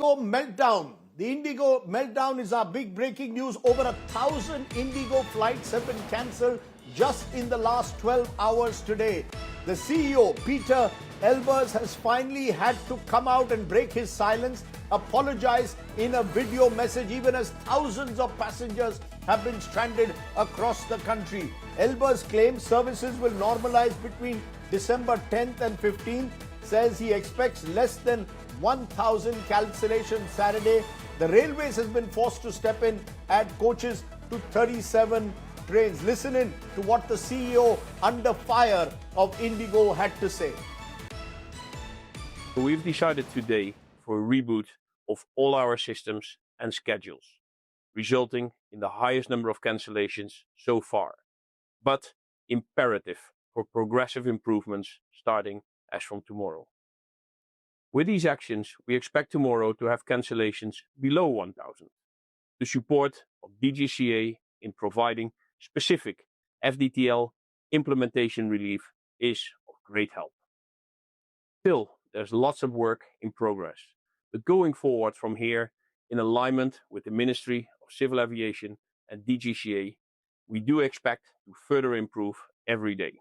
IndiGo meltdown. The IndiGo meltdown is our big breaking news. Over 1,000 IndiGo flights have been cancelled just in the last 12 hours today. The CEO, Pieter Elbers, has finally had to come out and break his silence, apologize in a video message, even as thousands of passengers have been stranded across the country. Elbers claims services will normalize between December 10th and 15th, says he expects less than 1,000 cancellations Saturday. The railways has been forced to step in, add coaches to 37 trains. Listen in to what the CEO under fire of IndiGo had to say. We've decided today for a reboot of all our systems and schedules, resulting in the highest number of cancellations so far, but imperative for progressive improvements starting as from tomorrow. With these actions, we expect tomorrow to have cancellations below 1,000. The support of DGCA in providing specific FDTL implementation relief is of great help. Still, there's lots of work in progress, but going forward from here, in alignment with the Ministry of Civil Aviation and DGCA, we do expect to further improve every day.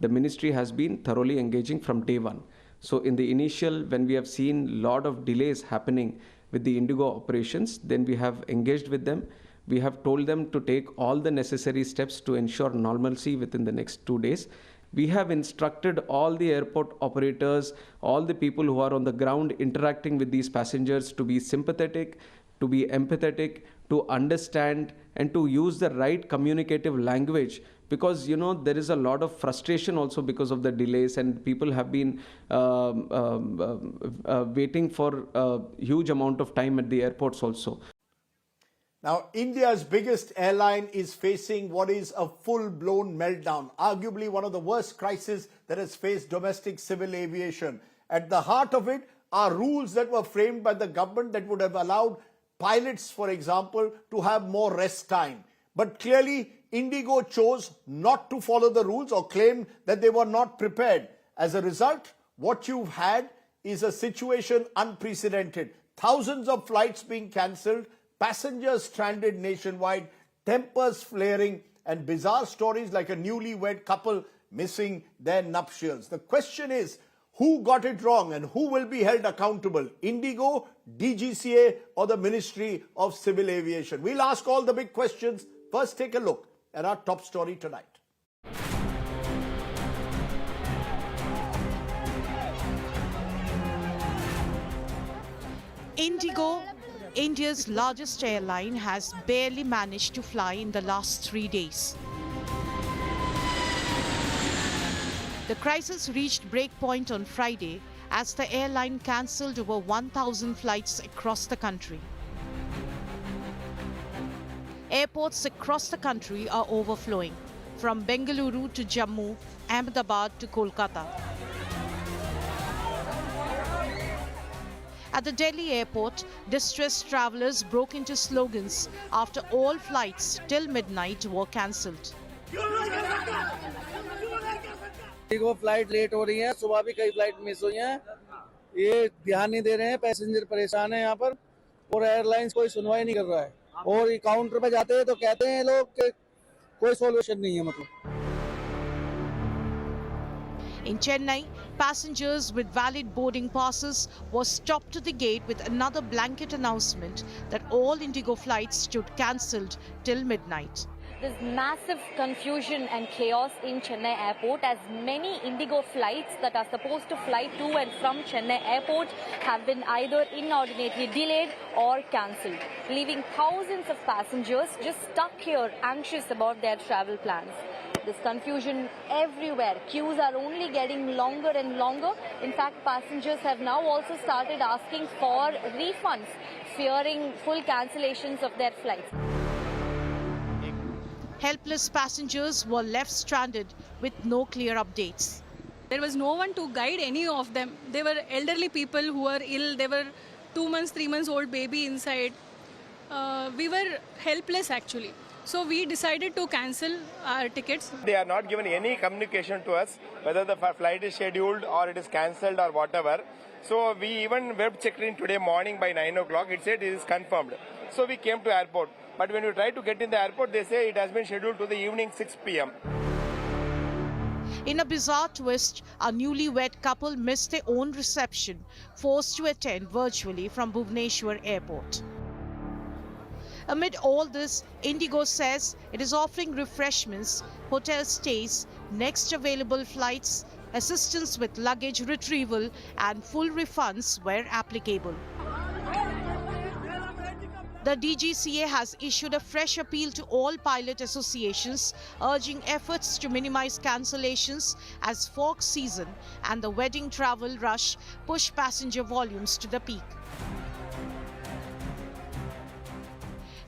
The ministry has been thoroughly engaging from day one. So in the initial, when we have seen a lot of delays happening with the IndiGo operations, then we have engaged with them. We have told them to take all the necessary steps to ensure normalcy within the next 2 days. We have instructed all the airport operators, all the people who are on the ground interacting with these passengers to be sympathetic, to be empathetic, to understand and to use the right communicative language, because there is a lot of frustration also because of the delays, and people have been waiting for a huge amount of time at the airports also. Now, India's biggest airline is facing what is a full-blown meltdown, arguably one of the worst crises that has faced domestic civil aviation. At the heart of it are rules that were framed by the government that would have allowed pilots, for example, to have more rest time. But clearly, IndiGo chose not to follow the rules or claimed that they were not prepared. As a result, what you've had is a situation unprecedented. Thousands of flights being cancelled, passengers stranded nationwide, tempers flaring, and bizarre stories like a newlywed couple missing their nuptials. The question is, who got it wrong and who will be held accountable? IndiGo, DGCA, or the Ministry of Civil Aviation? We'll ask all the big questions. First, take a look at our top story tonight. IndiGo, India's largest airline, has barely managed to fly in the last 3 days. The crisis reached breakpoint on Friday as the airline cancelled over 1,000 flights across the country. Airports across the country are overflowing, from Bengaluru to Jammu, Ahmedabad to Kolkata. At the Delhi airport, distressed travellers broke into slogans after all flights till midnight were cancelled. IndiGo flight late हो रही है, सुबह भी कई flight miss हुई हैं। ये ध्यान नहीं दे रहे हैं, पैसेंजर परेशान हैं यहाँ पर, और एयरलाइंस कोई सुनवाई नहीं कर रहा है। और काउंटर पे जाते हैं तो कहते हैं लोग कि कोई सॉल्यूशन नहीं है मतलब। In Chennai, passengers with valid boarding passes were stopped to the gate with another blanket announcement that all IndiGo flights should cancelled till midnight. There's massive confusion and chaos in Chennai airport as many IndiGo flights that are supposed to fly to and from Chennai airport have been either inordinately delayed or cancelled, leaving thousands of passengers just stuck here anxious about their travel plans. There's confusion everywhere. Queues are only getting longer and longer. In fact, passengers have now also started asking for refunds, fearing full cancellations of their flights. Helpless passengers were left stranded with no clear updates. There was no one to guide any of them. They were elderly people who were ill. They were 2 months, 3 months old baby inside. We were helpless actually. So we decided to cancel our tickets. They are not given any communication to us whether the flight is scheduled or it is cancelled or whatever. So we even web checked in today morning by 9 o'clock. It said it is confirmed. So we came to airport. But when we tried to get in the airport, they say it has been scheduled to the evening 6 p.m. In a bizarre twist, a newlywed couple missed their own reception, forced to attend virtually from Bhubaneswar airport. Amid all this, IndiGo says it is offering refreshments, hotel stays, next available flights, assistance with luggage retrieval, and full refunds where applicable. The DGCA has issued a fresh appeal to all pilot associations, urging efforts to minimize cancellations as fog season and the wedding travel rush push passenger volumes to the peak.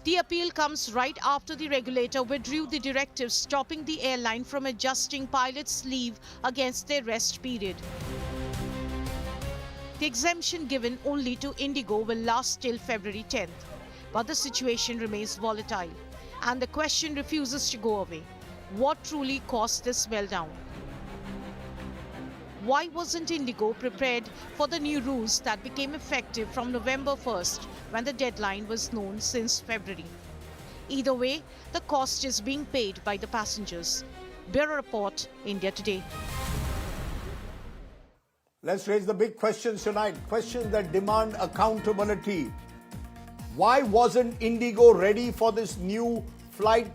The appeal comes right after the regulator withdrew the directive stopping the airline from adjusting pilots' leave against their rest period. The exemption given only to IndiGo will last till February 10th. But the situation remains volatile, and the question refuses to go away. What truly caused this meltdown? Why wasn't IndiGo prepared for the new rules that became effective from November 1st, when the deadline was known since February? Either way, the cost is being paid by the passengers. Bureau Report, India Today. Let's raise the big questions tonight, questions that demand accountability. Why wasn't IndiGo ready for this new flight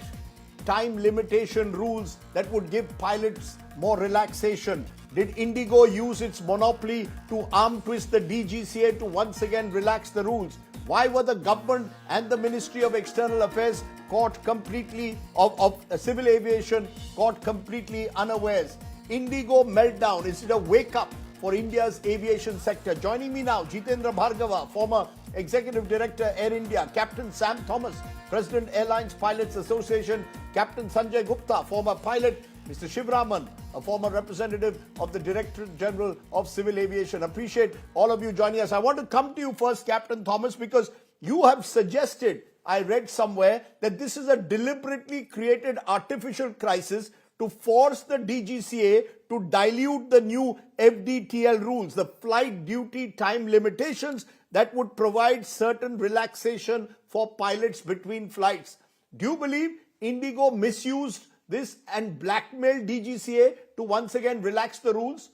time limitation rules that would give pilots more relaxation? Did IndiGo use its monopoly to arm twist the DGCA to once again relax the rules? Why were the government and the Ministry of External Affairs caught completely, of civil aviation, caught completely unawares? IndiGo meltdown, is it a wake-up for India's aviation sector? Joining me now, Jitendra Bhargava, former Executive Director, Air India; Captain Sam Thomas, President, Airlines Pilots Association; Captain Sanjay Gupta, former pilot; Mr. Shivraman, a former representative of the Directorate General of Civil Aviation. Appreciate all of you joining us. I want to come to you first, Captain Thomas, because you have suggested, I read somewhere, that this is a deliberately created artificial crisis to force the DGCA to dilute the new FDTL rules, the flight duty time limitations that would provide certain relaxation for pilots between flights. Do you believe IndiGo misused this and blackmailed DGCA to once again relax the rules?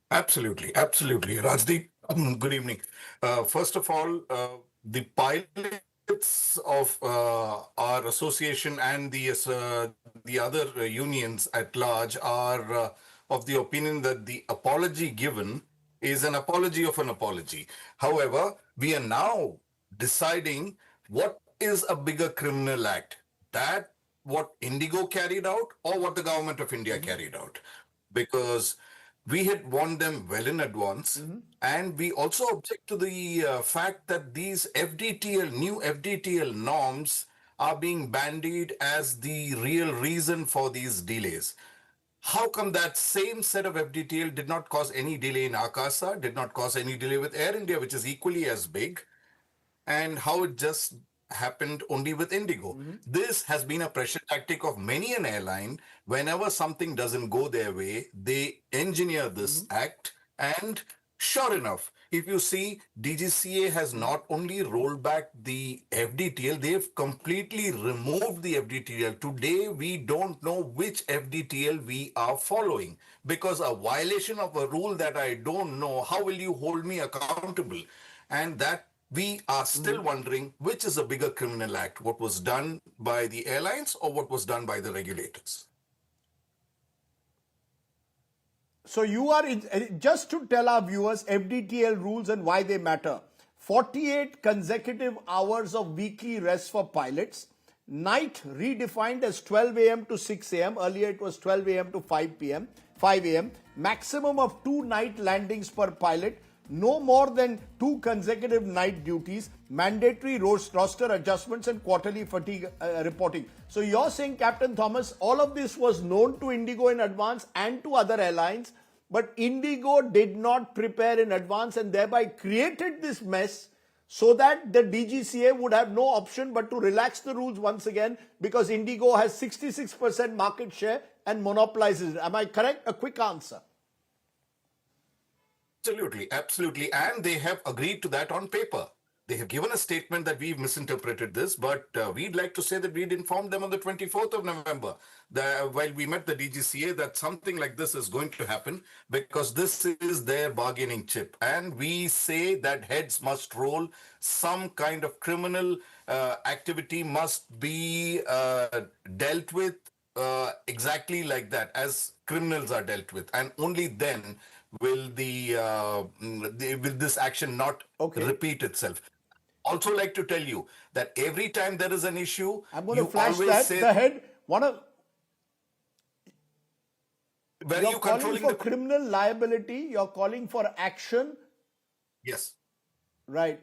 Absolutely, absolutely. Rajdeep, good evening. First of all, the pilots of our association and the other unions at large are of the opinion that the apology given is an apology of an apology. However, we are now deciding what is a bigger criminal act, that what IndiGo carried out or what the government of India carried out. Because we had warned them well in advance, and we also object to the fact that these new FDTL norms are being bandied as the real reason for these delays. How come that same set of FDTL did not cause any delay in Akasa, did not cause any delay with Air India, which is equally as big, and how it just happened only with IndiGo? This has been a pressure tactic of many an airline. Whenever something doesn't go their way, they engineer this act, and sure enough, if you see, DGCA has not only rolled back the FDTL, they've completely removed the FDTL. Today, we don't know which FDTL we are following, because a violation of a rule that I don't know, how will you hold me accountable? And that we are still wondering which is a bigger criminal act, what was done by the airlines or what was done by the regulators. So you are, just to tell our viewers, FDTL rules and why they matter. 48 consecutive hours of weekly rest for pilots. Night redefined as 12 a.m. to 6 a.m. Earlier it was 12 a.m. to 5 a.m. Maximum of 2 night landings per pilot. No more than 2 consecutive night duties, mandatory roster adjustments, and quarterly fatigue reporting. So you're saying, Captain Thomas, all of this was known to IndiGo in advance and to other airlines, but IndiGo did not prepare in advance and thereby created this mess so that the DGCA would have no option but to relax the rules once again, because IndiGo has 66% market share and monopolizes it. Am I correct? A quick answer. Absolutely, absolutely. And they have agreed to that on paper. They have given a statement that we've misinterpreted this, but we'd like to say that we'd informed them on the 24th of November, that while we met the DGCA, that something like this is going to happen because this is their bargaining chip. And we say that heads must roll, some kind of criminal activity must be dealt with exactly like that, as criminals are dealt with, and only then will will this action not repeat itself. Also, like to tell you that every time there is an issue, I'm going to you flash always that. say, The head, one of where are you're you calling controlling for the criminal liability, you're calling for action. Yes. Right,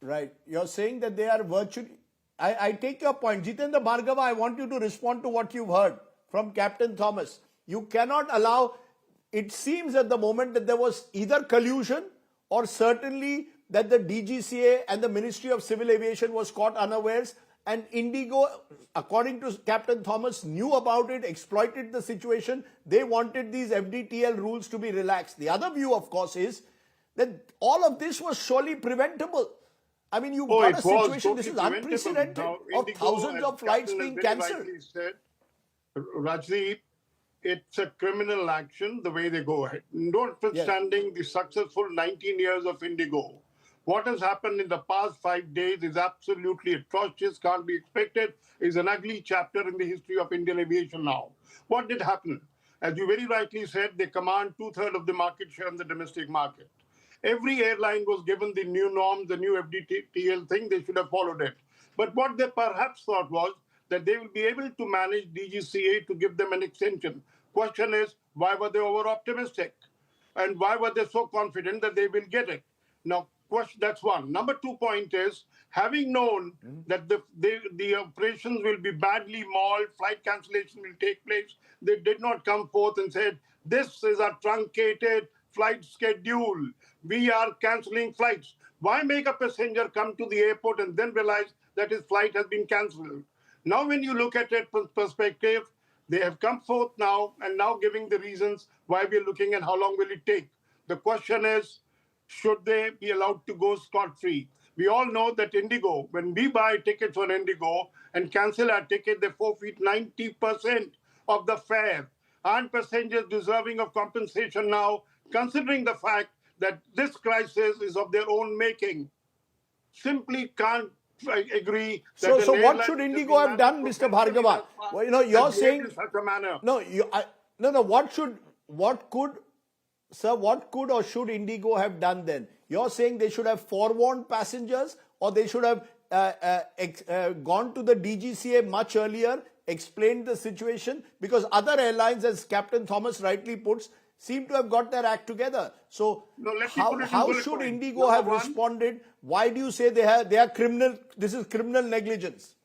right. You're saying that they are virtually. I take your point. Jitendra Bhargava, I want you to respond to what you've heard from Captain Thomas. You cannot allow, it seems at the moment that there was either collusion or certainly that the DGCA and the Ministry of Civil Aviation was caught unawares, and IndiGo, according to Captain Thomas, knew about it, exploited the situation. They wanted these FDTL rules to be relaxed. The other view, of course, is that all of this was surely preventable. I mean, you've got a situation, this is unprecedented, of thousands of flights being cancelled. Rajdeep, it's a criminal action the way they go ahead. Notwithstanding the successful 19 years of IndiGo, what has happened in the past 5 days is absolutely atrocious, can't be expected, is an ugly chapter in the history of Indian aviation now. What did happen? As you very rightly said, they command 2/3 of the market share in the domestic market. Every airline was given the new norms, the new FDTL thing, they should have followed it. But what they perhaps thought was that they will be able to manage DGCA to give them an extension. Question is, why were they over-optimistic? And why were they so confident that they will get it? Now, that's one. Number 2 point is, having known that the operations will be badly mauled, flight cancellation will take place, they did not come forth and said, this is a truncated flight schedule. We are cancelling flights. Why make a passenger come to the airport and then realize that his flight has been cancelled? Now, when you look at it from perspective, they have come forth now and now giving the reasons why we're looking at how long will it take. The question is, should they be allowed to go scot-free? We all know that IndiGo, when we buy tickets on IndiGo and cancel our ticket, they forfeit 90% of the fare. Aren't passengers deserving of compensation now, considering the fact that this crisis is of their own making? Simply can't agree. So what should IndiGo have done, Mr. Bhargava? Well, you're saying in such a manner. What could or should IndiGo have done then? You're saying they should have forewarned passengers, or they should have gone to the DGCA much earlier, explained the situation, because other airlines, as Captain Thomas rightly puts, seem to have got their act together. So how should IndiGo have responded? Why do you say they are criminal? This is criminal negligence.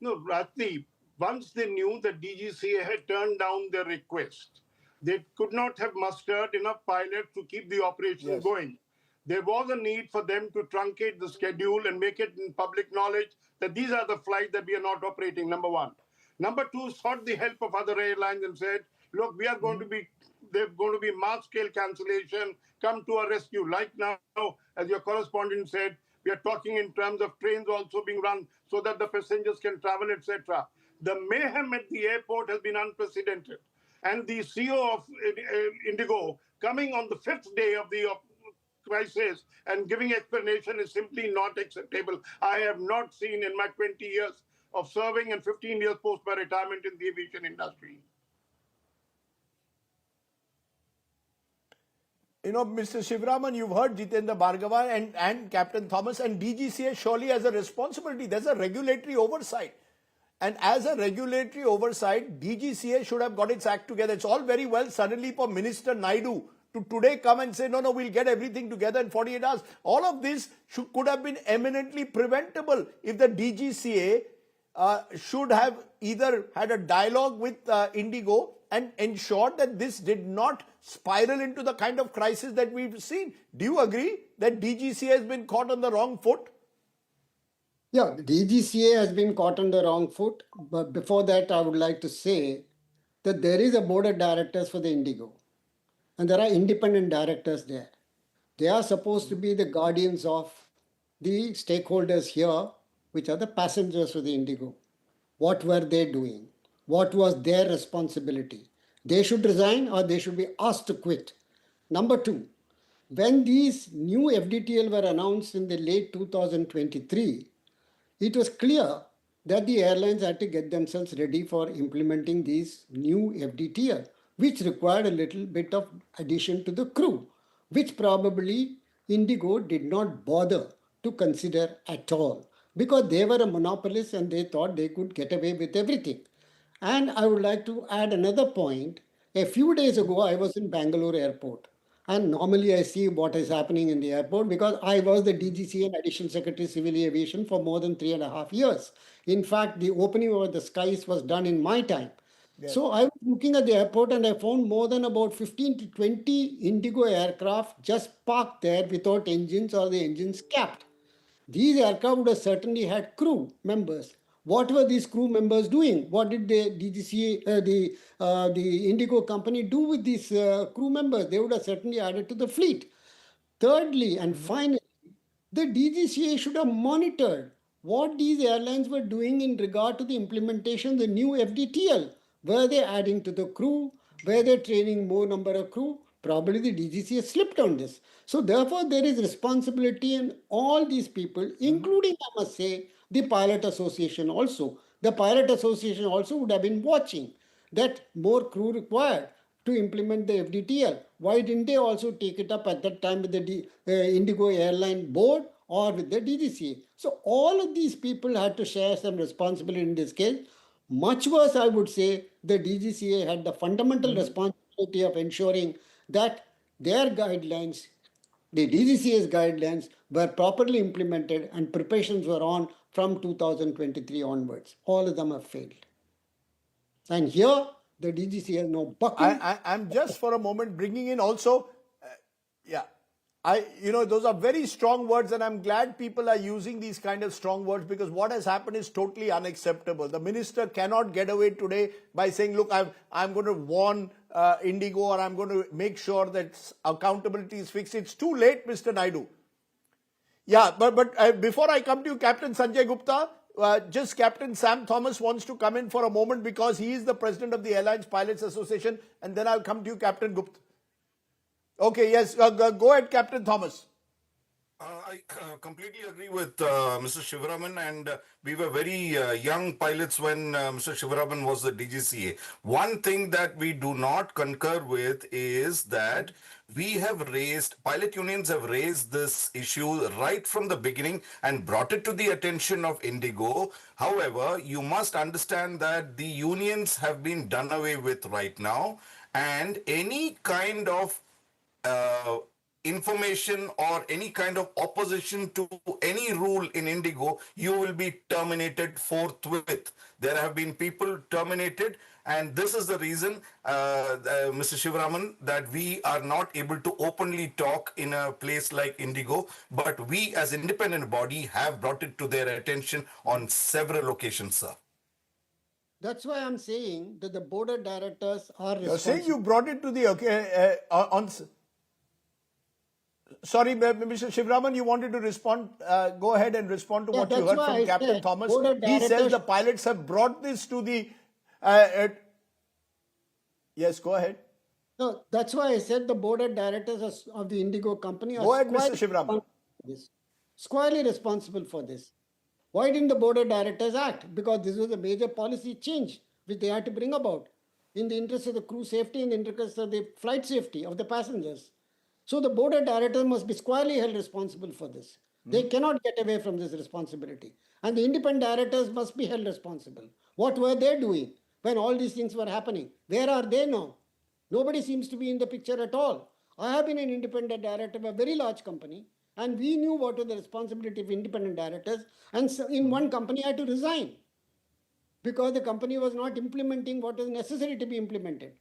No, Rajdeep, once they knew that DGCA had turned down their request, they could not have mustered enough pilots to keep the operation going. There was a need for them to truncate the schedule and make it in public knowledge that these are the flights that we are not operating, number one. Number two, sought the help of other airlines and said, look, we are going to be, there's going to be mass-scale cancellation, come to our rescue. Like now, as your correspondent said, we are talking in terms of trains also being run so that the passengers can travel, etc. The mayhem at the airport has been unprecedented. And the CEO of IndiGo coming on the 5th day of the crisis and giving explanation is simply not acceptable. I have not seen in my 20 years of serving and 15 years post my retirement in the aviation industry. Mr. Shivraman, you've heard Jitendra Bhargava and Captain Thomas, and DGCA surely has a responsibility. There's a regulatory oversight. And as a regulatory oversight, DGCA should have got its act together. It's all very well suddenly for Minister Naidu to today come and say, no, we'll get everything together in 48 hours. All of this could have been eminently preventable if the DGCA should have either had a dialogue with IndiGo and ensured that this did not spiral into the kind of crisis that we've seen. Do you agree that DGCA has been caught on the wrong foot? Yeah, the DGCA has been caught on the wrong foot. But before that, I would like to say that there is a board of directors for the IndiGo. And there are independent directors there. They are supposed to be the guardians of the stakeholders here, which are the passengers of the Indigo. What were they doing? What was their responsibility? They should resign or they should be asked to quit. Number two, when these new FDTL were announced in the late 2023, it was clear that the airlines had to get themselves ready for implementing these new FDTL, which required a little bit of addition to the crew, which probably Indigo did not bother to consider at all because they were a monopolist and they thought they could get away with everything. And I would like to add another point. A few days ago, I was in Bangalore airport. And normally I see what is happening in the airport because I was the DGCA and Additional Secretary Civil Aviation for more than 3.5 years. In fact, the opening of the skies was done in my time. Yes. So I was looking at the airport and I found more than about 15 to 20 Indigo aircraft just parked there without engines or the engines capped. These aircraft would have certainly had crew members. What were these crew members doing? What did the DGCA, the Indigo company do with these crew members? They would have certainly added to the fleet. Thirdly and finally, the DGCA should have monitored what these airlines were doing in regard to the implementation of the new FDTL. Were they adding to the crew? Were they training more number of crew? Probably the DGCA slipped on this. So therefore, there is responsibility in all these people, including, I must say, the Pilot Association also. The Pilot Association also would have been watching that more crew required to implement the FDTL. Why didn't they also take it up at that time with the Indigo Airline Board or with the DGCA? So all of these people had to share some responsibility in this case. Much worse, I would say, the DGCA had the fundamental responsibility of ensuring that their guidelines, the DGCA's guidelines, were properly implemented and preparations were on from 2023 onwards. All of them have failed. And here, the DGCA has no buckle. I'm just for a moment bringing in also, those are very strong words, and I'm glad people are using these kind of strong words because what has happened is totally unacceptable. The minister cannot get away today by saying, look, I'm going to warn Indigo or I'm going to make sure that accountability is fixed. It's too late, Mr. Naidu. Yeah, but before I come to you, Captain Sanjay Gupta, just Captain Sam Thomas wants to come in for a moment because he is the president of the Airlines Pilots Association, and then I'll come to you, Captain Gupta. Okay, yes, go ahead, Captain Thomas. I completely agree with Mr. Shivaraman, and we were very young pilots when Mr. Shivaraman was the DGCA. One thing that we do not concur with is that pilot unions have raised this issue right from the beginning and brought it to the attention of Indigo. However, you must understand that the unions have been done away with right now, and any kind of information or any kind of opposition to any rule in Indigo, you will be terminated forthwith. There have been people terminated, and this is the reason, Mr. Shivaraman, that we are not able to openly talk in a place like Indigo, but we as independent body have brought it to their attention on several occasions, sir. That's why I'm saying that the board of directors are responsible. You're saying you brought it to the, Sorry, Mr. Shivaraman, you wanted to respond. Go ahead and respond to what you heard from Captain Thomas. He says the pilots have brought this to the... Yes, go ahead. No, that's why I said the board of directors of the Indigo company are Go ahead, Mr. Shivaraman. Squarely responsible for this. Why didn't the board of directors act? Because this was a major policy change which they had to bring about in the interest of the crew safety, in the interest of the flight safety of the passengers. So the board of directors must be squarely held responsible for this. They cannot get away from this responsibility. And the independent directors must be held responsible. What were they doing when all these things were happening? Where are they now? Nobody seems to be in the picture at all. I have been an independent director of a very large company, and we knew what was the responsibility of independent directors. And so in one company, I had to resign because the company was not implementing what was necessary to be implemented.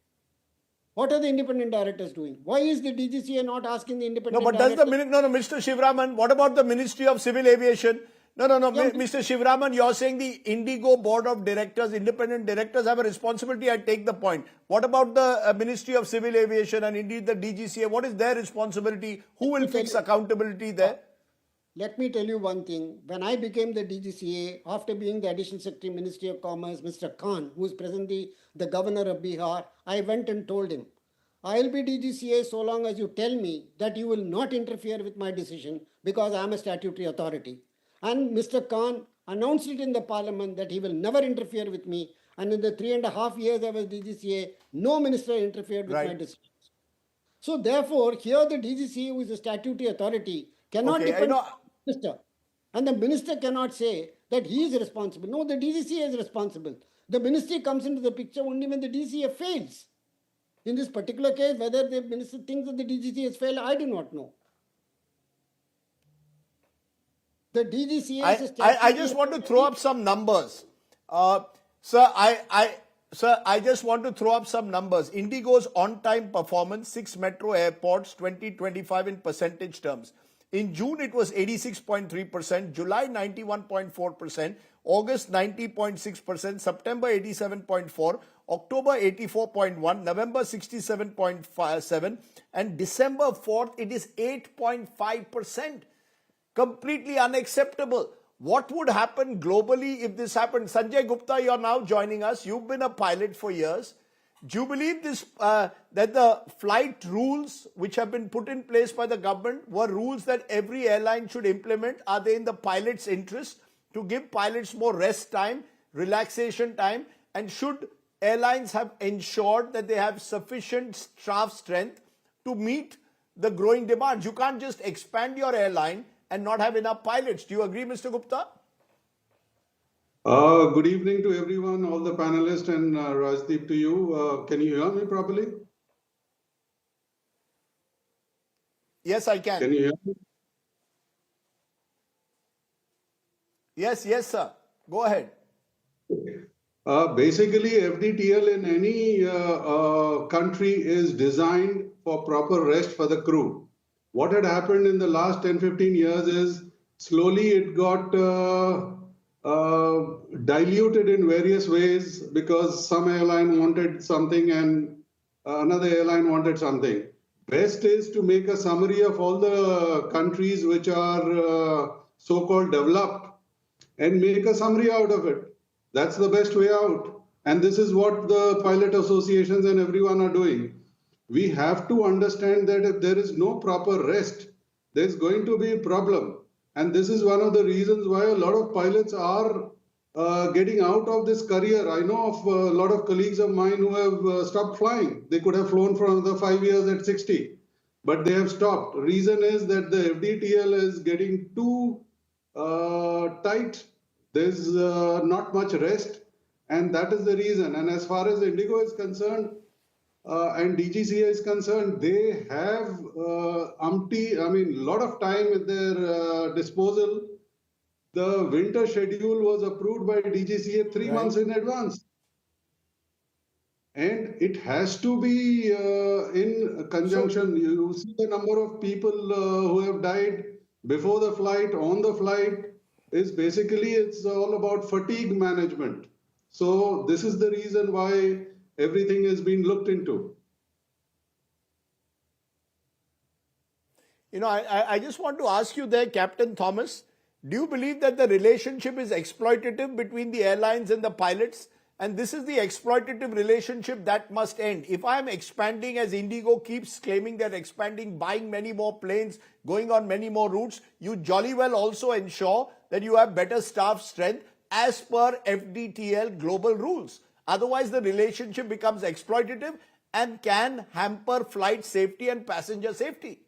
What are the independent directors doing? Why is the DGCA not asking the independent directors? No, but does the Mr. Shivaraman, what about the Ministry of Civil Aviation? No. Yeah, Mr. Shivraman, you're saying the IndiGo board of directors, independent directors have a responsibility. I take the point. What about the Ministry of Civil Aviation and indeed the DGCA? What is their responsibility? Who will fix accountability there? let me tell you one thing. When I became the DGCA, after being the Additional Secretary, Ministry of Commerce, Mr. Khan, who is presently the governor of Bihar, I went and told him, I'll be DGCA so long as you tell me that you will not interfere with my decision because I am a statutory authority. And Mr. Khan announced it in the parliament that he will never interfere with me. And in the 3.5 years I was DGCA, no minister interfered with my decision. So therefore, here the DGCA, who is a statutory authority, cannot depend on the minister. And the minister cannot say that he is responsible. No, the DGCA is responsible. The ministry comes into the picture only when the DGCA fails. In this particular case, whether the minister thinks that the DGCA has failed, I do not know. The DGCA is a I just want to throw up some numbers. Sir, I just want to throw up some numbers. IndiGo's on-time performance, 6 metro airports, 2025 in percentage terms. In June, it was 86.3%, July 91.4%, August 90.6%, September 87.4%, October 84.1%, November 67.7%, and December 4th, it is 8.5%. Completely unacceptable. What would happen globally if this happened? Sanjay Gupta, you're now joining us. You've been a pilot for years. Do you believe this that the flight rules which have been put in place by the government were rules that every airline should implement? Are they in the pilot's interest to give pilots more rest time, relaxation time? And should airlines have ensured that they have sufficient staff strength to meet the growing demands? You can't just expand your airline and not have enough pilots. Do you agree, Mr. Gupta? Good evening to everyone, all the panelists, and Rajdeep to you. Can you hear me properly? Yes, I can. Can you hear me? Yes, sir. Go ahead. Basically, FDTL in any country is designed for proper rest for the crew. What had happened in the last 10-15 years is slowly it got diluted in various ways because some airline wanted something and another airline wanted something. Best is to make a summary of all the countries which are so-called developed and make a summary out of it. That's the best way out. And this is what the pilot associations and everyone are doing. We have to understand that if there is no proper rest, there's going to be a problem. And this is one of the reasons why a lot of pilots are getting out of this career. I know of a lot of colleagues of mine who have stopped flying. They could have flown for another 5 years at 60, but they have stopped. Reason is that the FDTL is getting too tight. There's not much rest, and that is the reason. And as far as IndiGo is concerned, and DGCA is concerned, they have a lot of time at their disposal. The winter schedule was approved by DGCA 3 months in advance. And it has to be in conjunction. You see the number of people who have died before the flight, on the flight, is basically, it's all about fatigue management. So this is the reason why everything has been looked into. You know, I just want to ask you there, Captain Thomas, do you believe that the relationship is exploitative between the airlines and the pilots? And this is the exploitative relationship that must end. If I am expanding, as IndiGo keeps claiming they're expanding, buying many more planes, going on many more routes, you jolly well also ensure that you have better staff strength as per FDTL global rules. Otherwise, the relationship becomes exploitative and can hamper flight safety and passenger safety.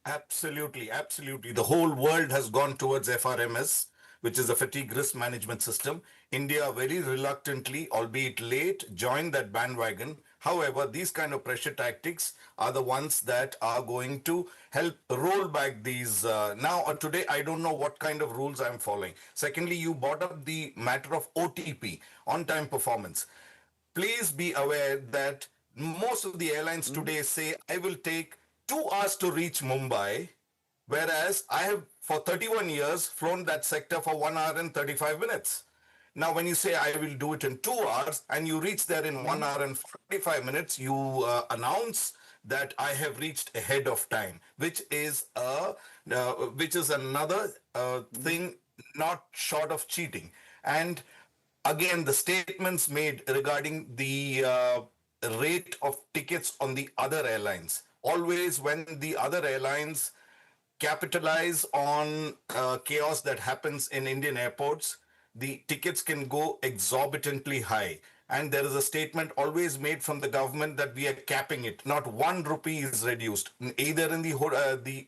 Absolutely. The whole world has gone towards FRMS, which is a fatigue risk management system. India very reluctantly, albeit late, joined that bandwagon. However, these kind of pressure tactics are the ones that are going to help roll back these. Now, today, I don't know what kind of rules I'm following. Secondly, you brought up the matter of OTP, on-time performance. Please be aware that most of the airlines today say, I will take 2 hours to reach Mumbai, Whereas I have for 31 years flown that sector for 1 hour and 35 minutes. Now, when you say I will do it in 2 hours and you reach there in 1 hour and 45 minutes, you announce that I have reached ahead of time, which is another thing not short of cheating. And again, the statements made regarding the rate of tickets on the other airlines. Always when the other airlines capitalize on chaos that happens in Indian airports, the tickets can go exorbitantly high. And there is a statement always made from the government that we are capping it. Not 1 rupee is reduced, either in the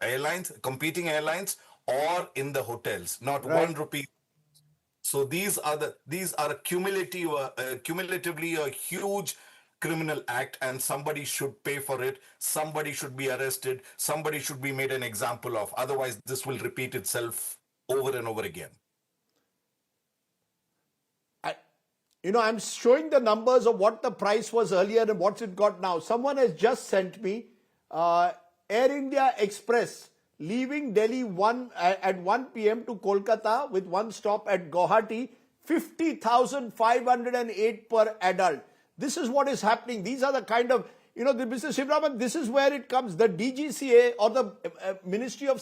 airlines, competing airlines, or in the hotels. Not Right. 1 rupee. So these are cumulatively a huge criminal act, and somebody should pay for it. Somebody should be arrested. Somebody should be made an example of. Otherwise, this will repeat itself over and over again. I'm showing the numbers of what the price was earlier and what's it got now. Someone has just sent me Air India Express leaving Delhi at 1 p.m. to Kolkata with one stop at Guwahati, 50,508 per adult. This is what is happening. These are the kind of, Mr. Shivraman, this is where it comes. The DGCA or the Ministry of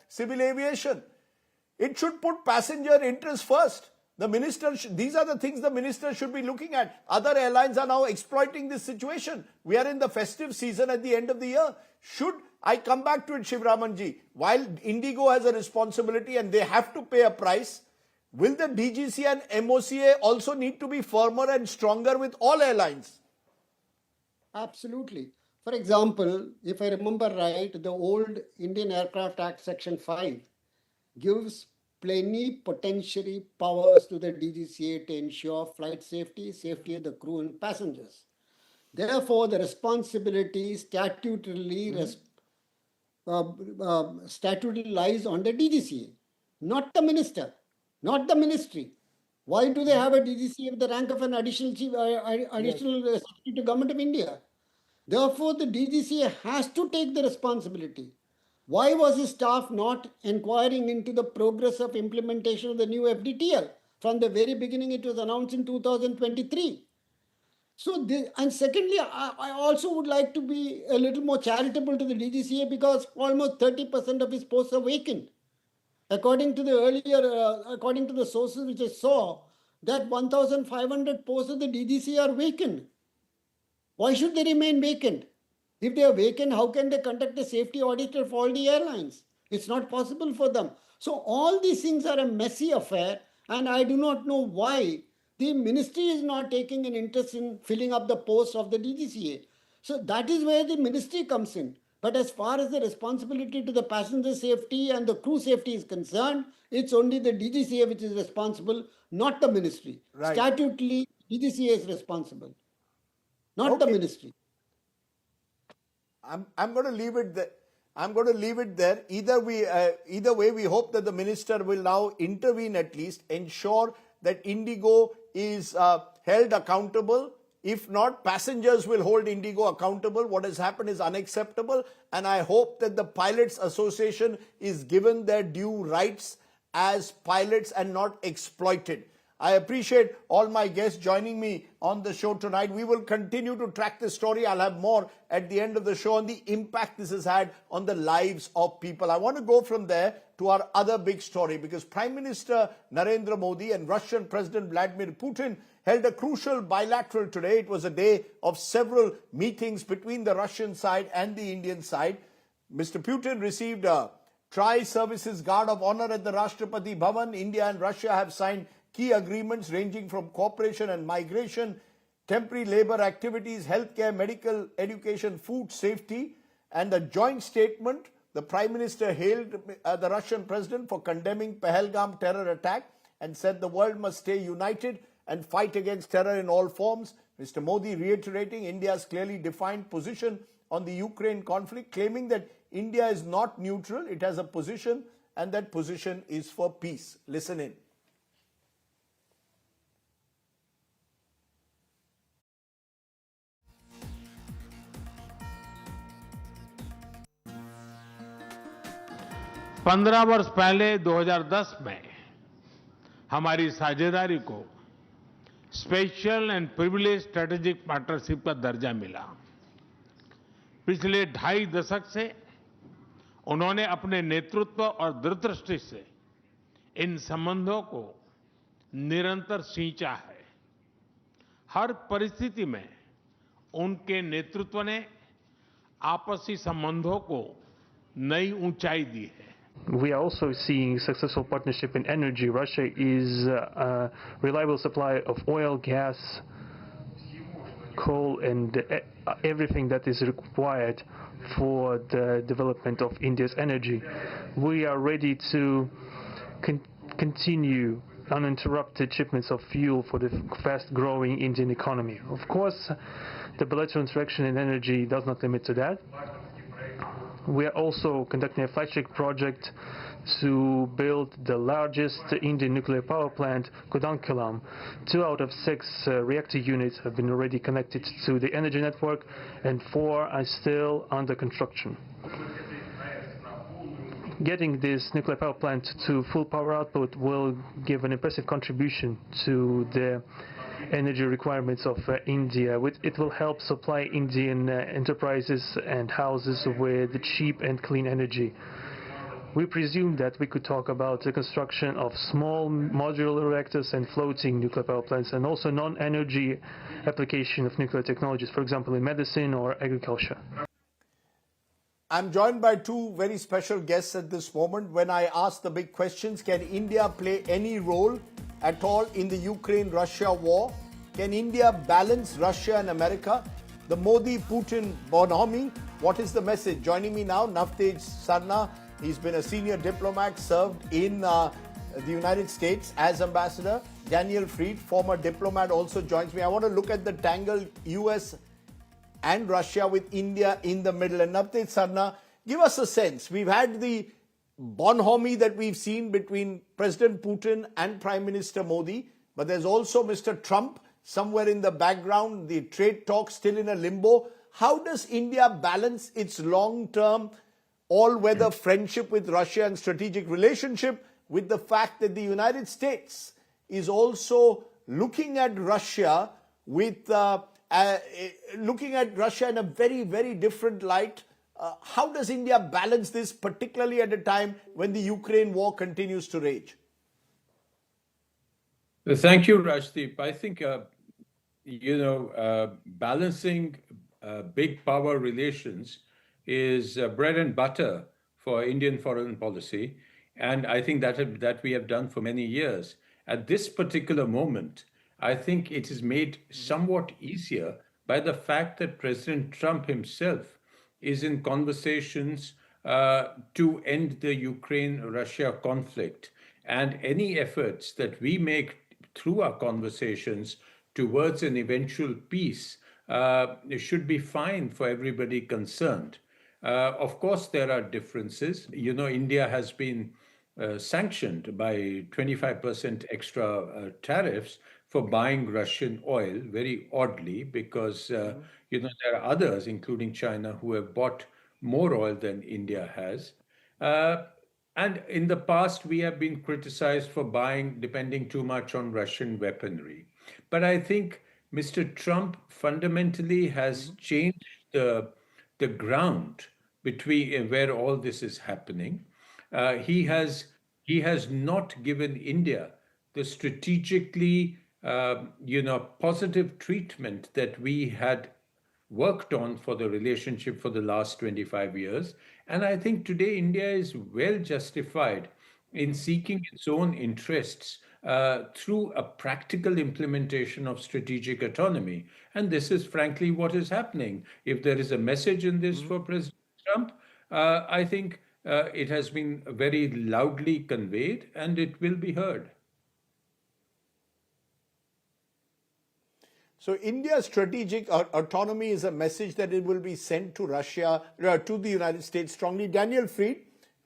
Civil Aviation, it should put passenger interest first. The minister, these are the things the minister should be looking at. Other airlines are now exploiting this situation. We are in the festive season at the end of the year. I come back to it, Shivramanji, while IndiGo has a responsibility and they have to pay a price, will the DGC and MOCA also need to be firmer and stronger with all airlines? Absolutely. For example, if I remember right, the old Indian Aircraft Act Section 5 gives plenipotentiary powers to the DGCA to ensure flight safety, safety of the crew and passengers. Therefore, the responsibility statutorily lies on the DGCA, not the minister, not the ministry. Why do they have a DGCA with the rank of an additional secretary to Government of India? Therefore, the DGCA has to take the responsibility. Why was his staff not inquiring into the progress of implementation of the new FDTL? From the very beginning, it was announced in 2023. And secondly, I also would like to be a little more charitable to the DGCA because almost 30% of his posts are vacant. According to the sources which I saw, that 1,500 posts of the DGCA are vacant. Why should they remain vacant? If they are vacant, how can they conduct a safety audit of all the airlines? It's not possible for them. So all these things are a messy affair, and I do not know why the ministry is not taking an interest in filling up the posts of the DGCA. So that is where the ministry comes in. But as far as the responsibility to the passenger safety and the crew safety is concerned, it's only the DGCA which is responsible, not the ministry. Right. Statutorily, DGCA is responsible, not the ministry. I'm going to leave it there. Either way, we hope that the minister will now intervene, at least ensure that IndiGo is held accountable. If not, passengers will hold IndiGo accountable. What has happened is unacceptable, and I hope that the Pilots Association is given their due rights as pilots and not exploited. I appreciate all my guests joining me on the show tonight. We will continue to track this story. I'll have more at the end of the show on the impact this has had on the lives of people. I want to go from there to our other big story, because Prime Minister Narendra Modi and Russian President Vladimir Putin held a crucial bilateral today. It was a day of several meetings between the Russian side and the Indian side. Mr. Putin received a Tri-Services Guard of Honor at the Rashtrapati Bhavan. India and Russia have signed key agreements ranging from cooperation and migration, temporary labor activities, healthcare, medical, education, food safety. And a joint statement, the Prime Minister hailed the Russian President for condemning Pahalgam terror attack and said the world must stay united and fight against terror in all forms. Mr. Modi reiterating India's clearly defined position on the Ukraine conflict, claiming that India is not neutral, it has a position, and that position is for peace. Listen in. 15 वर्ष पहले 2010 में हमारी साझेदारी को special and privilege strategic partnership का दर्जा मिला। पिछले 2.5 दशक से उन्होंने अपने नेतृत्व और दूरदृष्टि से इन संबंधों को निरंतर सींचा है। हर परिस्थिति में उनके नेतृत्व ने आपसी संबंधों को नई ऊंचाई दी है। We are also seeing successful partnership in energy. Russia is a reliable supplier of oil, gas, coal, and everything that is required for the development of India's energy. We are ready to continue uninterrupted shipments of fuel for the fast-growing Indian economy. Of course, the bilateral interaction in energy does not limit to that. We are also conducting a flagship project to build the largest Indian nuclear power plant, Concurrently. 2 out of 6 reactor units have been already connected to the energy network, and 4 are still under construction. Getting this nuclear power plant to full power output will give an impressive contribution to the energy requirements of India. It will help supply Indian enterprises and houses with cheap and clean energy. We presume that we could talk about the construction of small modular reactors and floating nuclear power plants, and also non-energy application of nuclear technologies, for example, in medicine or agriculture. I'm joined by 2 very special guests at this moment. When I ask the big questions, can India play any role at all in the Ukraine-Russia war? Can India balance Russia and America? The Modi-Putin bonhomie, what is the message? Joining me now, Rajdeep Sardesai. He's been a senior diplomat, served in the United States as ambassador. Daniel Fried, former diplomat, also joins me. I want to look at the tangle US and Russia with India in the middle. And Rajdeep Sardesai, give us a sense. We've had the bonhomie that we've seen between President Putin and Prime Minister Modi, but there's also Mr. Trump somewhere in the background, the trade talks still in a limbo. How does India balance its long-term all-weather friendship with Russia and strategic relationship with the fact that the United States is also looking at Russia with looking at Russia in a very, very different light? How does India balance this, particularly at a time when the Ukraine war continues to rage? Thank you, Rajdeep. I think, balancing big power relations is bread and butter for Indian foreign policy. And I think that we have done for many years. At this particular moment, I think it is made somewhat easier by the fact that President Trump himself is in conversations to end the Ukraine-Russia conflict. And any efforts that we make through our conversations towards an eventual peace should be fine for everybody concerned. Of course, there are differences. India has been sanctioned by 25% extra tariffs for buying Russian oil, very oddly, because there are others, including China, who have bought more oil than India has. And in the past, we have been criticized for depending too much on Russian weaponry. But I think Mr. Trump fundamentally has changed the ground between where all this is happening. He has not given India the strategically positive treatment that we had worked on for the relationship for the last 25 years. And I think today India is well justified in seeking its own interests through a practical implementation of strategic autonomy. And this is frankly what is happening. If there is a message in this for President Trump, I think it has been very loudly conveyed and it will be heard. So India's strategic autonomy is a message that it will be sent to Russia, to the United States strongly. Daniel Fried,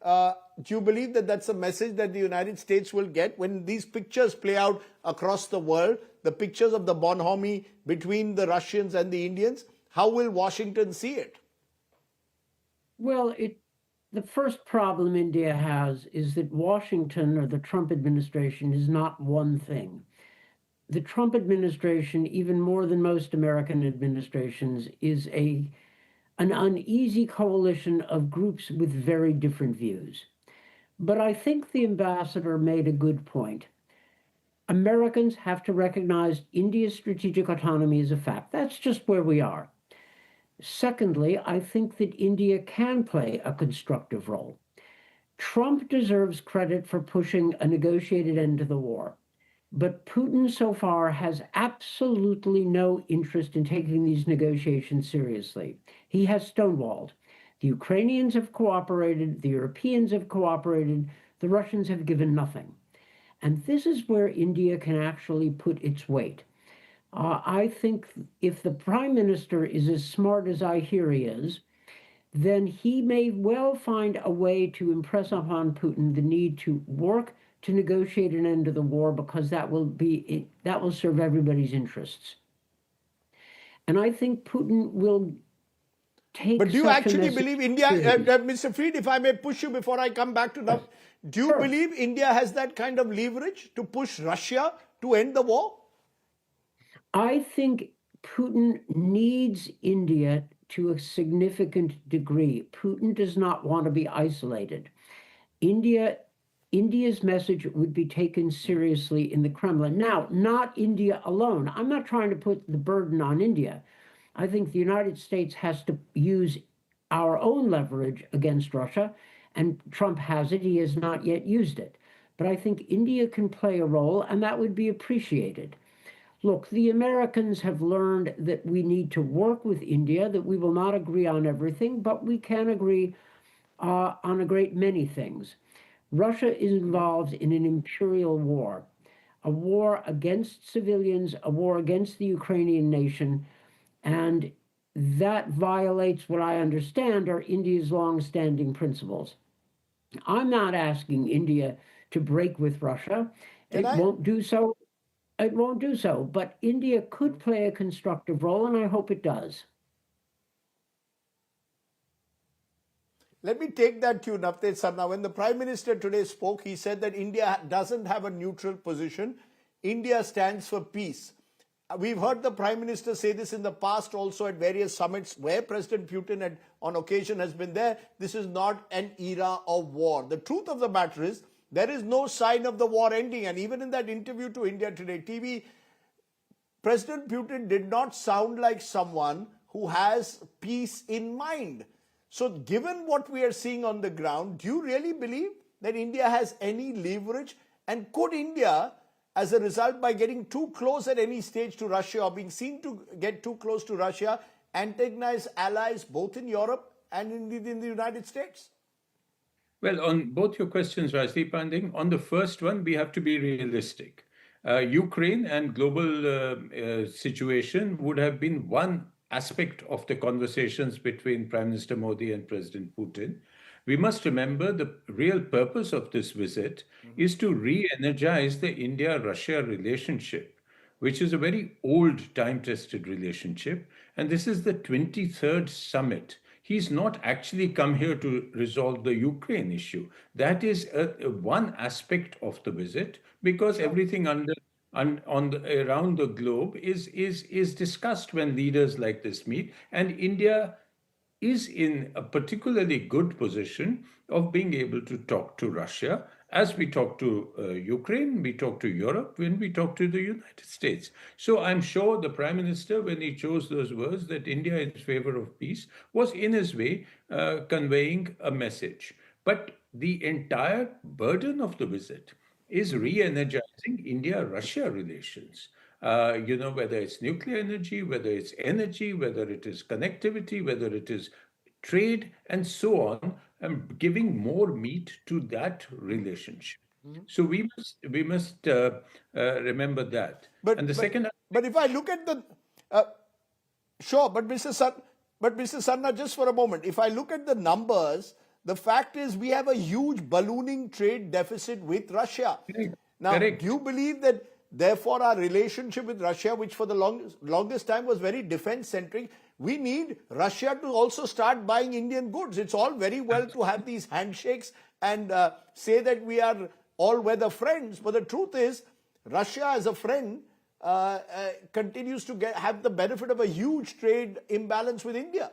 do you believe that that's a message that the United States will get when these pictures play out across the world, the pictures of the bonhomie between the Russians and the Indians? How will Washington see it? Well, The first problem India has is that Washington or the Trump administration is not one thing. The Trump administration, even more than most American administrations, is an uneasy coalition of groups with very different views. But I think the ambassador made a good point. Americans have to recognize India's strategic autonomy as a fact. That's just where we are. Secondly, I think that India can play a constructive role. Trump deserves credit for pushing a negotiated end to the war. But Putin so far has absolutely no interest in taking these negotiations seriously. He has stonewalled. The Ukrainians have cooperated, the Europeans have cooperated, the Russians have given nothing. And this is where India can actually put its weight. I think if the prime minister is as smart as I hear he is, then he may well find a way to impress upon Putin the need to work to negotiate an end to the war, because that will serve everybody's interests. And I think Putin will take. But do you actually believe India, Mr. Fried, if I may push you before I come back to that, do you believe India has that kind of leverage to push Russia to end the war? I think Putin needs India to a significant degree. Putin does not want to be isolated. India's message would be taken seriously in the Kremlin. Now, not India alone. I'm not trying to put the burden on India. I think the United States has to use our own leverage against Russia, and Trump has it. He has not yet used it. But I think India can play a role, and that would be appreciated. Look, the Americans have learned that we need to work with India, that we will not agree on everything, but we can agree on a great many things. Russia is involved in an imperial war, a war against civilians, a war against the Ukrainian nation, and that violates what I understand are India's long-standing principles. I'm not asking India to break with Russia. It won't do so. It won't do so, but India could play a constructive role, and I hope it does. Let me take that to you, Navtesh Sarna. When the Prime Minister today spoke, he said that India doesn't have a neutral position. India stands for peace. We've heard the Prime Minister say this in the past also at various summits where President Putin on occasion has been there. This is not an era of war. The truth of the matter is, there is no sign of the war ending. And even in that interview to India Today TV, President Putin did not sound like someone who has peace in mind. So given what we are seeing on the ground, do you really believe that India has any leverage? And could India, as a result, by getting too close at any stage to Russia or being seen to get too close to Russia, antagonize allies both in Europe and indeed in the United States? Well, on both your questions, Rajdeep, on the first one, we have to be realistic. Ukraine and global situation would have been one aspect of the conversations between Prime Minister Modi and President Putin. We must remember the real purpose of this visit is to re-energize the India-Russia relationship, which is a very old, time-tested relationship. And this is the 23rd summit. He's not actually come here to resolve the Ukraine issue. That is one aspect of the visit, because everything around the globe is discussed when leaders like this meet. And India is in a particularly good position of being able to talk to Russia as we talk to Ukraine, we talk to Europe, when we talk to the United States. So I'm sure the Prime Minister, when he chose those words that India is in favor of peace, was in his way conveying a message. But the entire burden of the visit is re-energizing India-Russia relations. Whether it's nuclear energy, whether it's energy, whether it is connectivity, whether it is trade, and so on, and giving more meat to that relationship. So we must remember that. But if I look at the sure, but Mr. Sarna, just for a moment, if I look at the numbers, the fact is we have a huge ballooning trade deficit with Russia. Now, do you believe that therefore our relationship with Russia, which for the longest time was very defense-centric, we need Russia to also start buying Indian goods. It's all very well to have these handshakes and say that we are all-weather friends, but the truth is, Russia as a friend continues to have the benefit of a huge trade imbalance with India.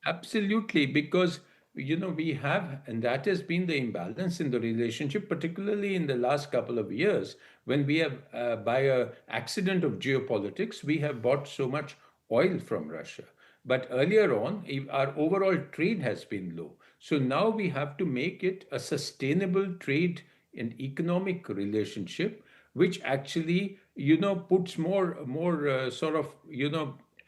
Absolutely, because we have, and that has been the imbalance in the relationship, particularly in the last couple of years, when we have, by an accident of geopolitics, we have bought so much oil from Russia. But earlier on, our overall trade has been low. So now we have to make it a sustainable trade and economic relationship, which actually, puts more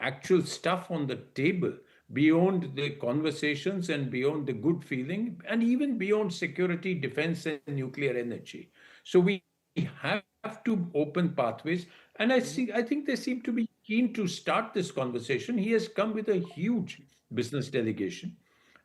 actual stuff on the table beyond the conversations and beyond the good feeling, and even beyond security, defense, and nuclear energy. So we have to open pathways. And I think they seem to be keen to start this conversation. He has come with a huge business delegation,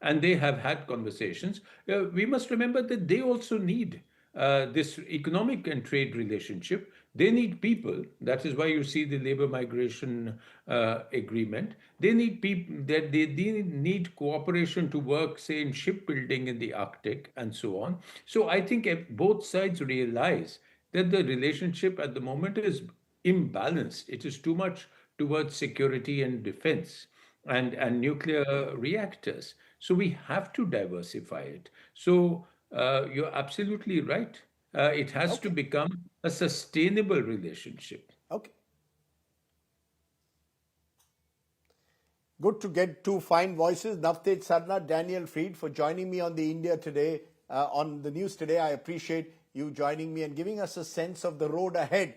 and they have had conversations. We must remember that they also need this economic and trade relationship. They need people. That is why you see the labor migration agreement. They need people, that they need cooperation to work, say, in shipbuilding in the Arctic and so on. So I think both sides realize that the relationship at the moment is imbalanced. It is too much towards security and defense and nuclear reactors. So we have to diversify it. So you're absolutely right. It has to become a sustainable relationship. Okay. Good to get two fine voices, Navtej Sarna, Daniel Fried, for joining me on the India Today, on the News Today. I appreciate you joining me and giving us a sense of the road ahead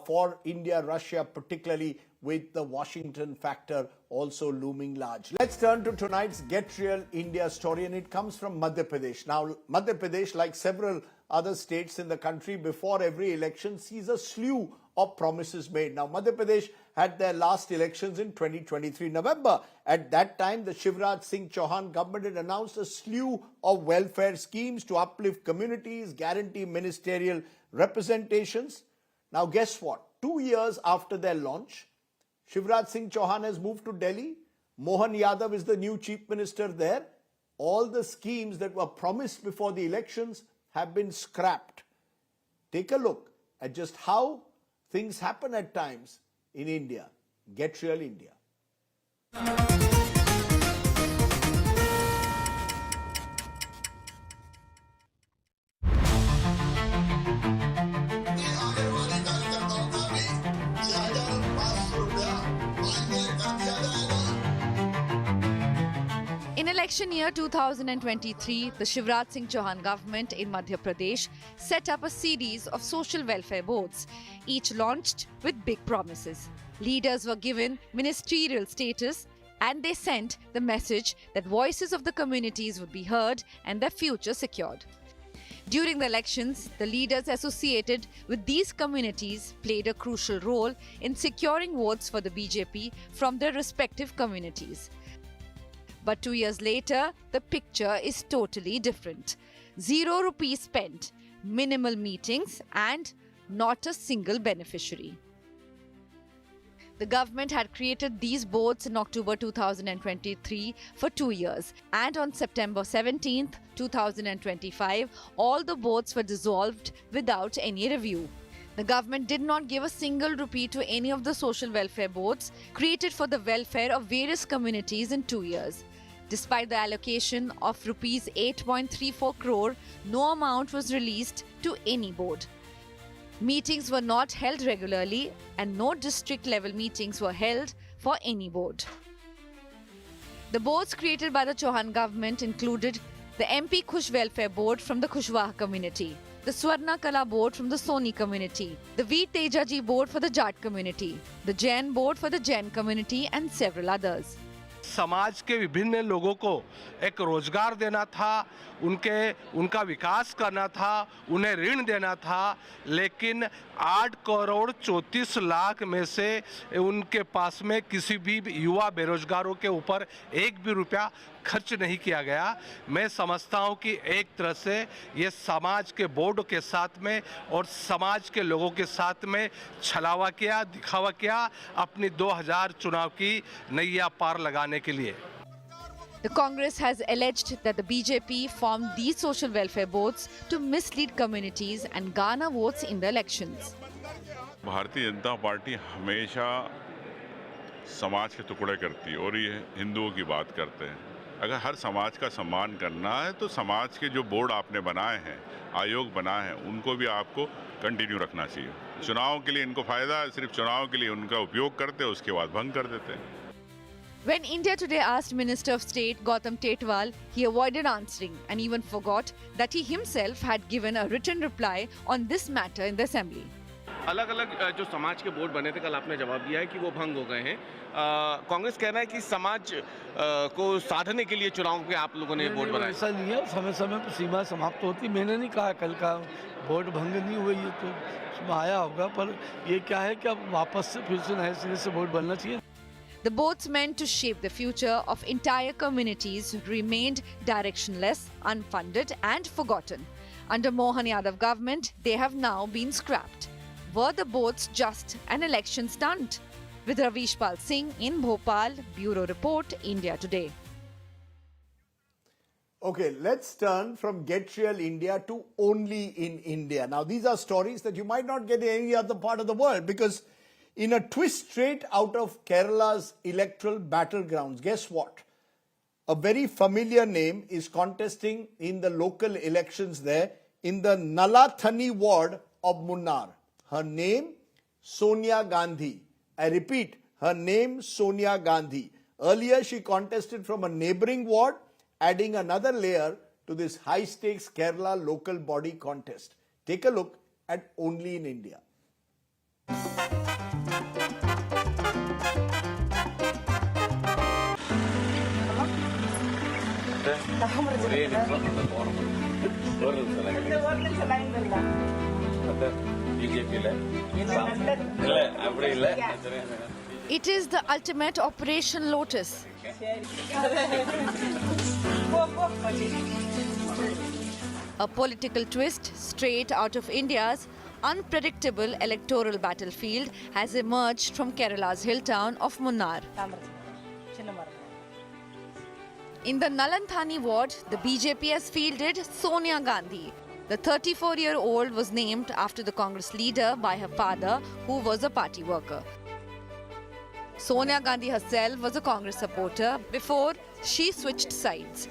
for India, Russia, particularly with the Washington factor also looming large. Let's turn to tonight's Get Real India story, and it comes from Madhya Pradesh. Now, Madhya Pradesh, like several other states in the country, before every election sees a slew of promises made. Now, Madhya Pradesh had their last elections in 2023 November. At that time, the Shivraj Singh Chauhan government had announced a slew of welfare schemes to uplift communities, guarantee ministerial representations. Now, guess what? 2 years after their launch, Shivraj Singh Chauhan has moved to Delhi. Mohan Yadav is the new chief minister there. All the schemes that were promised before the elections have been scrapped. Take a look at just how things happen at times in India. Get Real India. In election year 2023, the Shivraj Singh Chauhan government in Madhya Pradesh set up a series of social welfare boards, each launched with big promises. Leaders were given ministerial status, and they sent the message that voices of the communities would be heard and their future secured. During the elections, the leaders associated with these communities played a crucial role in securing votes for the BJP from their respective communities. But 2 years later, the picture is totally different. 0 rupees spent, minimal meetings, and not a single beneficiary. The government had created these boards in October 2023 for 2 years, and on September 17, 2025, all the boards were dissolved without any review. The government did not give a single rupee to any of the social welfare boards created for the welfare of various communities in 2 years. Despite the allocation of rupees 8.34 crore, no amount was released to any board. Meetings were not held regularly, and no district-level meetings were held for any board. The boards created by the Chauhan government included the MP Khush Welfare Board from the Khushwah community, the Swarna Kala Board from the Soni community, the V Tejaji Board for the Jat community, the Jain Board for the Jain community, and several others. समाज के विभिन्न लोगों को एक रोजगार देना था, उनका विकास करना था, उन्हें ऋण देना था, लेकिन 8 करोड़ 34 लाख में से उनके पास में किसी भी युवा बेरोजगारों के ऊपर एक भी रुपया खर्च नहीं किया गया। मैं समझता हूं कि एक तरह से ये समाज के बोर्ड के साथ में और समाज के लोगों के साथ में छलावा किया, दिखावा किया अपनी 2000 चुनाव की नैया पार लगाने के लिए। The Congress has alleged that the BJP formed these social welfare boards to mislead communities and garner votes in the elections. Bharatiya Janata party हमेशा समाज के टुकड़े करती है और ये हिंदुओं की बात करते हैं। अगर हर समाज का सम्मान करना है तो समाज के जो बोर्ड आपने बनाए हैं, आयोग बनाए हैं, उनको भी आपको कंटिन्यू रखना चाहिए। चुनाव के लिए इनको फायदा है, सिर्फ चुनाव के लिए उनका उपयोग करते हैं, उसके बाद भंग कर देते हैं। When India Today asked Minister of State Gautam Tetwal, he avoided answering and even forgot that he himself had given a written reply on this matter in the assembly. अलग अलग जो समाज के बोर्ड बने थे, कल आपने जवाब दिया है कि वो भंग हो गए हैं। कांग्रेस कह रहा है कि समाज को साधने के लिए चुनाव के आप लोगों ने बोर्ड बनाए। ऐसा नहीं है, समय समय पर सीमा समाप्त होती। मैंने नहीं कहा कल का बोर्ड भंग नहीं हुई, ये तो उसमें आया होगा, पर ये क्या है कि अब वापस से फिर से नए सिरे से बोर्ड बनना चाहिए। The boards meant to shape the future of entire communities remained directionless, unfunded and forgotten. Under Mohan Yadav government, they have now been scrapped. Were the boards just an election stunt? With Ravishpal Singh in Bhopal, Bureau Report, India Today. Okay, let's turn from Get Real India to Only in India. Now, these are stories that you might not get in any other part of the world because in a twist straight out of Kerala's electoral battlegrounds, guess what? A very familiar name is contesting in the local elections there in the Nalathani ward of Munnar. Her name, Sonia Gandhi. I repeat, her name, Sonia Gandhi. Earlier, she contested from a neighboring ward, adding another layer to this high-stakes Kerala local body contest. Take a look at Only in India. It is the ultimate Operation Lotus. A political twist straight out of India's unpredictable electoral battlefield has emerged from Kerala's hill town of Munnar. In the Nalanthani ward, the BJP has fielded Sonia Gandhi. The 34-year-old was named after the Congress leader by her father, who was a party worker. Sonia Gandhi herself was a Congress supporter before she switched sides.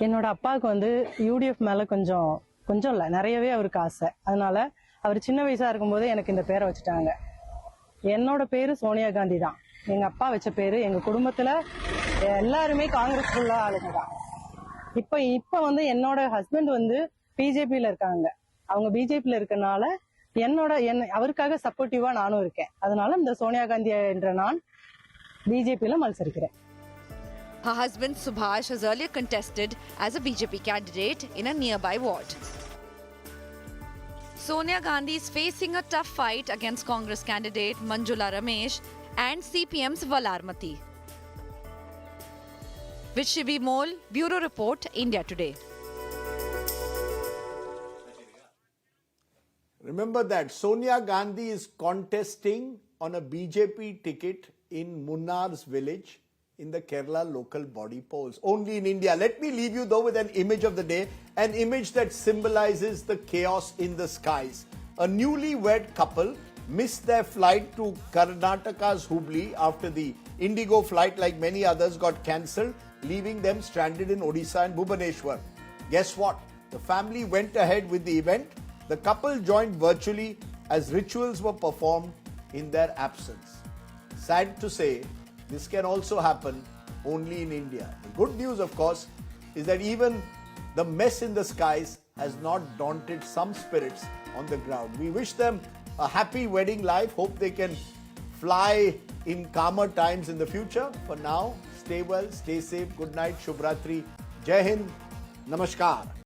என்னோட அப்பாவுக்கு வந்து UDF மேல கொஞ்சம் இல்ல நிறையவே அவருக்கு ஆசை. அதனால அவர் சின்ன வயசா இருக்கும்போது எனக்கு இந்த பேரை வச்சுட்டாங்க. என்னோட பேரு சோனியா காந்தி தான். எங்க அப்பா வச்ச பேரு. எங்க குடும்பத்துல எல்லாருமே காங்கிரஸ் உள்ள ஆளுங்க தான். இப்ப வந்து என்னோட ஹஸ்பண்ட் வந்து பிஜேபியில இருக்காங்க. அவங்க பிஜேபியில இருக்கனால அவருக்காக சப்போர்ட்டிவா நானும் இருக்கேன். அதனால இந்த சோனியா காந்தி என்ற நான் பிஜேபியில மത്സരിக்கிறேன். Her husband Subhash has earlier contested as a BJP candidate in a nearby ward. Sonia Gandhi is facing a tough fight against Congress candidate Manjula Ramesh and CPM's Valarmati. With Shivi Mol, Bureau Report, India Today. Remember that Sonia Gandhi is contesting on a BJP ticket in Munnar's village in the Kerala local body polls. Only in India. Let me leave you though with an image of the day, an image that symbolizes the chaos in the skies. A newlywed couple missed their flight to Karnataka's Hubli after the IndiGo flight, like many others, got cancelled, leaving them stranded in Odisha and Bhubaneswar. Guess what? The family went ahead with the event. The couple joined virtually as rituals were performed in their absence. Sad to say, this can also happen only in India. The good news, of course, is that even the mess in the skies has not daunted some spirits on the ground. We wish them a happy wedding life. Hope they can fly in calmer times in the future. For now, stay well, stay safe. Good night, Shubhratri. Jai Hind. Namaskar.